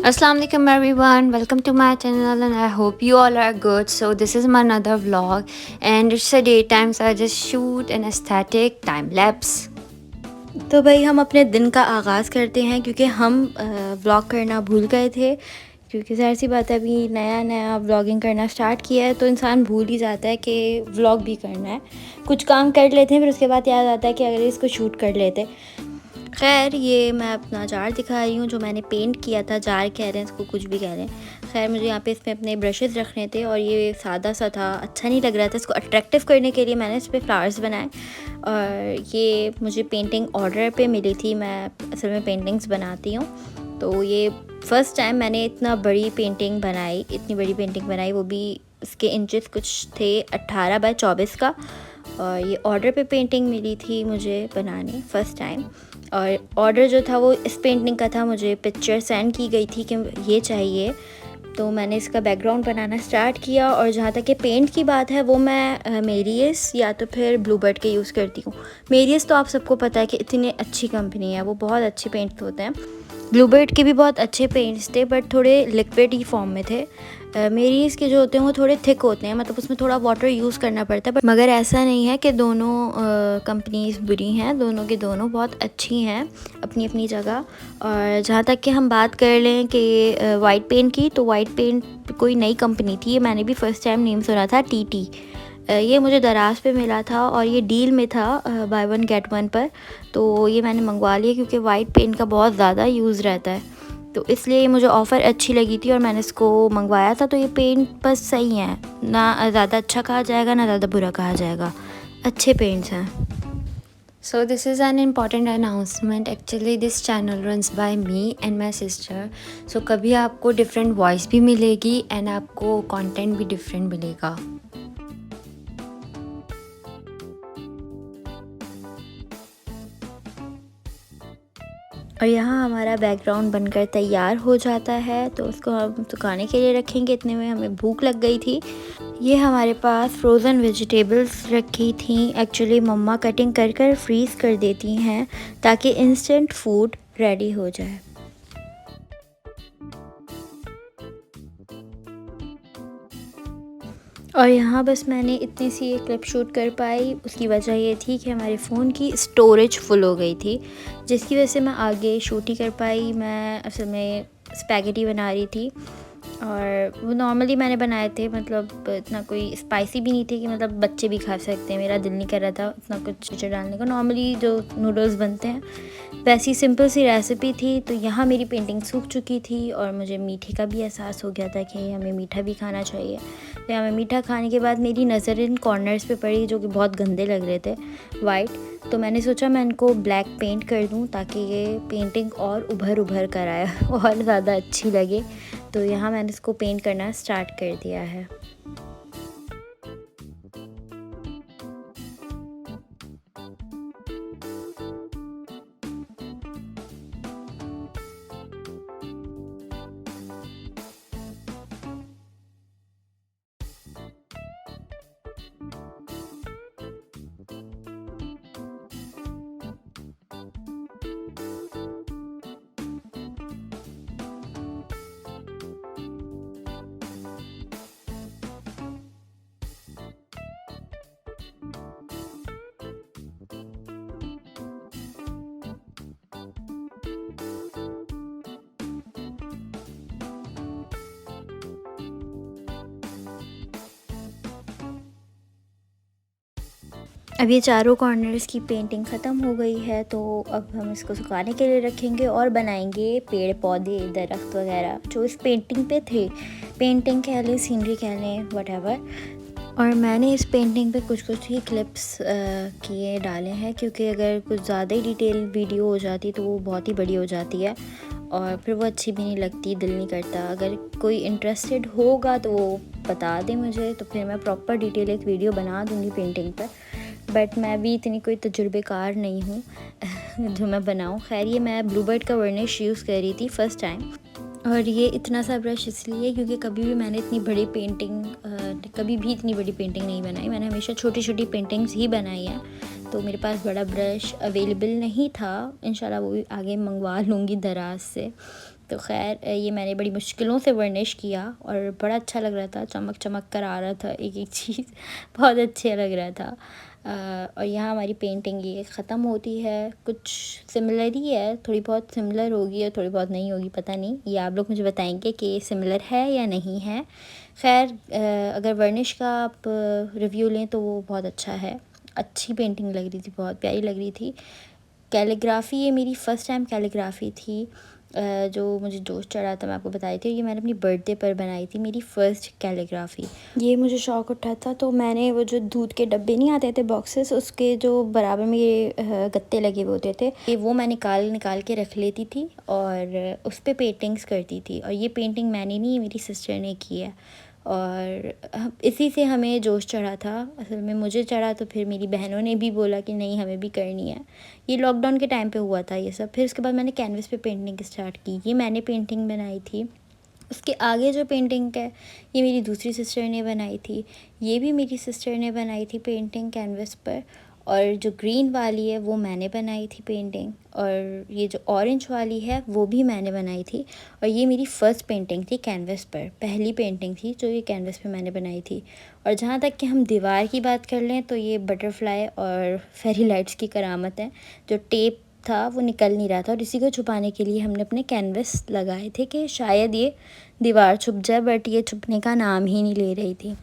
Assalamu alaikum everyone, welcome to my channel and I hope you all are good. So this is my another vlog and it's a daytime, so I just shoot an aesthetic time lapse. तो भाई हम अपने दिन का आगाज़ करते हैं क्योंकि हम व्लॉग करना भूल गए थे। क्योंकि ज़ाहिर सी बात है अभी नया नया व्लॉगिंग करना स्टार्ट किया है तो इंसान भूल ही जाता है कि व्लॉग भी करना है। कुछ काम कर लेते हैं फिर उसके बाद याद आता है कि अगर इसको शूट कर लेते। खैर ये मैं अपना जार दिखा रही हूँ जो मैंने पेंट किया था। जार कह रहे हैं इसको, कुछ भी कह रहे हैं। खैर मुझे यहाँ पे इसमें अपने ब्रशेज़ रखने थे और ये सादा सा था, अच्छा नहीं लग रहा था। इसको अट्रैक्टिव करने के लिए मैंने इस पर फ्लावर्स बनाए। और ये मुझे पेंटिंग ऑर्डर पे मिली थी। मैं असल में पेंटिंग्स बनाती हूँ, तो ये फ़र्स्ट टाइम मैंने इतनी बड़ी पेंटिंग बनाई, वो भी इसके इंचेस कुछ थे 18 बाय 24 का। और ये ऑर्डर पे पेंटिंग मिली थी मुझे बनाने फ़र्स्ट टाइम। और ऑर्डर जो था वो इस पेंटिंग का था, मुझे पिक्चर सेंड की गई थी कि ये चाहिए, तो मैंने इसका बैकग्राउंड बनाना स्टार्ट किया। और जहाँ तक कि पेंट की बात है वो मैं मेरियस या तो फिर ब्लूबर्ड के यूज़ करती हूँ। मेरियस तो आप सबको पता है कि इतनी अच्छी कंपनी है, वो बहुत अच्छे पेंट्स होते हैं। ब्लूबर्ड के भी बहुत अच्छे पेंट्स थे बट थोड़े लिक्विड ही फॉर्म में थे। मेरियस के जो होते हैं वो थोड़े थिक होते हैं, मतलब उसमें थोड़ा वाटर यूज़ करना पड़ता है। बट मगर ऐसा नहीं है कि दोनों कंपनीज़ बुरी हैं, दोनों की दोनों बहुत अच्छी हैं अपनी अपनी जगह। और जहाँ तक कि हम बात कर लें कि वाइट पेंट की, तो वाइट पेंट कोई नई कंपनी थी, ये मैंने भी फ़र्स्ट टाइम नेम सुना था, टीटी। ये मुझे दराज पे मिला था और ये डील में था बाय वन गेट वन पर। तो ये मैंने मंगवा लिया क्योंकि वाइट पेंट का बहुत ज़्यादा यूज़ रहता है, तो इसलिए ये मुझे ऑफ़र अच्छी लगी थी और मैंने इसको मंगवाया था। तो ये पेंट बस सही है, ना ज़्यादा अच्छा कहा जाएगा ना ज़्यादा बुरा कहा जाएगा, अच्छे पेंट्स हैं। So this is an important announcement. Actually this channel runs by me and my sister. So कभी आपको different voice भी मिलेगी and आपको content भी different मिलेगा। और यहाँ हमारा बैकग्राउंड बनकर तैयार हो जाता है, तो उसको हम सुखाने के लिए रखेंगे। इतने में हमें भूख लग गई थी। ये हमारे पास फ्रोज़न वेजिटेबल्स रखी थी। एक्चुअली मम्मा कटिंग कर कर फ्रीज़ कर देती हैं ताकि इंस्टेंट फूड रेडी हो जाए। और यहाँ बस मैंने इतनी सी एक क्लिप शूट कर पाई। उसकी वजह ये थी कि हमारे फ़ोन की स्टोरेज फुल हो गई थी, जिसकी वजह से मैं आगे शूट ही कर पाई। मैं असल में स्पैगेटी बना रही थी और वो नॉर्मली मैंने बनाए थे, मतलब इतना कोई स्पाइसी भी नहीं थे कि मतलब बच्चे भी खा सकते हैं। मेरा दिल नहीं कर रहा था इतना कुछ चीज़ें डालने को। नॉर्मली जो नूडल्स बनते हैं वैसी सिंपल सी रेसिपी थी। तो यहाँ मेरी पेंटिंग सूख चुकी थी और मुझे मीठे का भी एहसास हो गया था कि हमें मीठा भी खाना चाहिए। तो यहाँ मैं मीठा खाने के बाद मेरी नज़र इन कॉर्नर्स पे पड़ी जो कि बहुत गंदे लग रहे थे, वाइट। तो मैंने सोचा मैं इनको ब्लैक पेंट कर दूँ ताकि ये पेंटिंग और उभर कर आए और ज़्यादा अच्छी लगे। तो यहाँ मैंने इसको पेंट करना स्टार्ट कर दिया है। अब ये चारों कॉर्नर्स की पेंटिंग ख़त्म हो गई है, तो अब हम इसको सुखाने के लिए रखेंगे और बनाएंगे पेड़ पौधे दरख्त वगैरह जो इस पेंटिंग पे थे। पेंटिंग कह लें, सीनरी कह लें, वटेवर। और मैंने इस पेंटिंग पे कुछ ही क्लिप्स किए डाले हैं क्योंकि अगर कुछ ज़्यादा ही डिटेल वीडियो हो जाती तो वो बहुत ही बड़ी हो जाती है और फिर वो अच्छी भी नहीं लगती, दिल नहीं करता। अगर कोई इंटरेस्टेड होगा तो वो बता दे मुझे, तो फिर मैं प्रॉपर डिटेल एक वीडियो बना दूँगी पेंटिंग पर। बट मैं भी इतनी कोई तजुर्बेकार नहीं हूँ जो मैं बनाऊँ। खैर ये मैं ब्लूबर्ड का वर्निश यूज़ कर रही थी फ़र्स्ट टाइम। और ये इतना सा ब्रश इसलिए क्योंकि कभी भी इतनी बड़ी पेंटिंग नहीं बनाई। मैंने हमेशा छोटी छोटी पेंटिंग्स ही बनाई हैं, तो मेरे पास बड़ा ब्रश अवेलेबल नहीं था। इंशाल्लाह वो भी आगे मंगवा लूँगी दराज से। तो खैर ये मैंने बड़ी मुश्किलों से वर्निश किया और बड़ा अच्छा लग रहा था, चमक चमक कर आ रहा था एक एक चीज़ बहुत अच्छा लग रहा था। और यहाँ हमारी पेंटिंग ये ख़त्म होती है। कुछ सिमिलर ही है, थोड़ी बहुत सिमिलर होगी और थोड़ी बहुत नहीं होगी, पता नहीं, ये आप लोग मुझे बताएंगे कि सिमिलर है या नहीं है। खैर अगर वर्निश का आप रिव्यू लें तो वो बहुत अच्छा है, अच्छी पेंटिंग लग रही थी, बहुत प्यारी लग रही थी। कैलीग्राफ़ी ये मेरी फ़र्स्ट टाइम कैलीग्राफ़ी थी जो मुझे जोश चढ़ा था, मैं आपको बताई थी। ये मैंने अपनी बर्थडे पर बनाई थी, मेरी फ़र्स्ट कैलीग्राफ़ी। ये मुझे शौक़ उठा था तो मैंने वो जो दूध के डब्बे नहीं आते थे बॉक्सेस, उसके जो बराबर में ये गत्ते लगे हुए होते थे, ये वो मैं निकाल के रख लेती थी और उस पर पेंटिंग्स करती थी। और ये पेंटिंग मैंने नहीं, मेरी सिस्टर ने की है और इसी से हमें जोश चढ़ा था। असल में मुझे चढ़ा तो फिर मेरी बहनों ने भी बोला कि नहीं हमें भी करनी है। ये लॉकडाउन के टाइम पे हुआ था ये सब। फिर उसके बाद मैंने कैनवस पे पेंटिंग स्टार्ट की। ये मैंने पेंटिंग बनाई थी। उसके आगे जो पेंटिंग है ये मेरी दूसरी सिस्टर ने बनाई थी। ये भी मेरी सिस्टर ने बनाई थी पेंटिंग कैनवस पर। और जो ग्रीन वाली है वो मैंने बनाई थी पेंटिंग, और ये जो ऑरेंज वाली है वो भी मैंने बनाई थी। और ये मेरी फ़र्स्ट पेंटिंग थी कैनवस पर, पहली पेंटिंग थी जो ये कैनवस पे मैंने बनाई थी। और जहाँ तक कि हम दीवार की बात कर लें तो ये बटरफ्लाई और फेरी लाइट्स की करामत है। जो टेप था वो निकल नहीं रहा था और इसी को छुपाने के लिए हमने अपने कैनवस लगाए थे कि शायद ये दीवार छुप जाए, बट ये छुपने का नाम ही नहीं ले रही थी।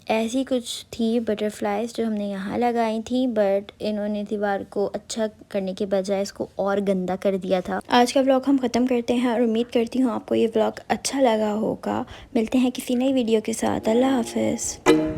ऐसी कुछ थी बटरफ्लाइज जो हमने यहाँ लगाई थी, बट इन्होंने दीवार को अच्छा करने के बजाय इसको और गंदा कर दिया था। आज का व्लॉग हम ख़त्म करते हैं और उम्मीद करती हूँ आपको ये व्लॉग अच्छा लगा होगा। मिलते हैं किसी नई वीडियो के साथ। अल्लाह हाफ़िज़।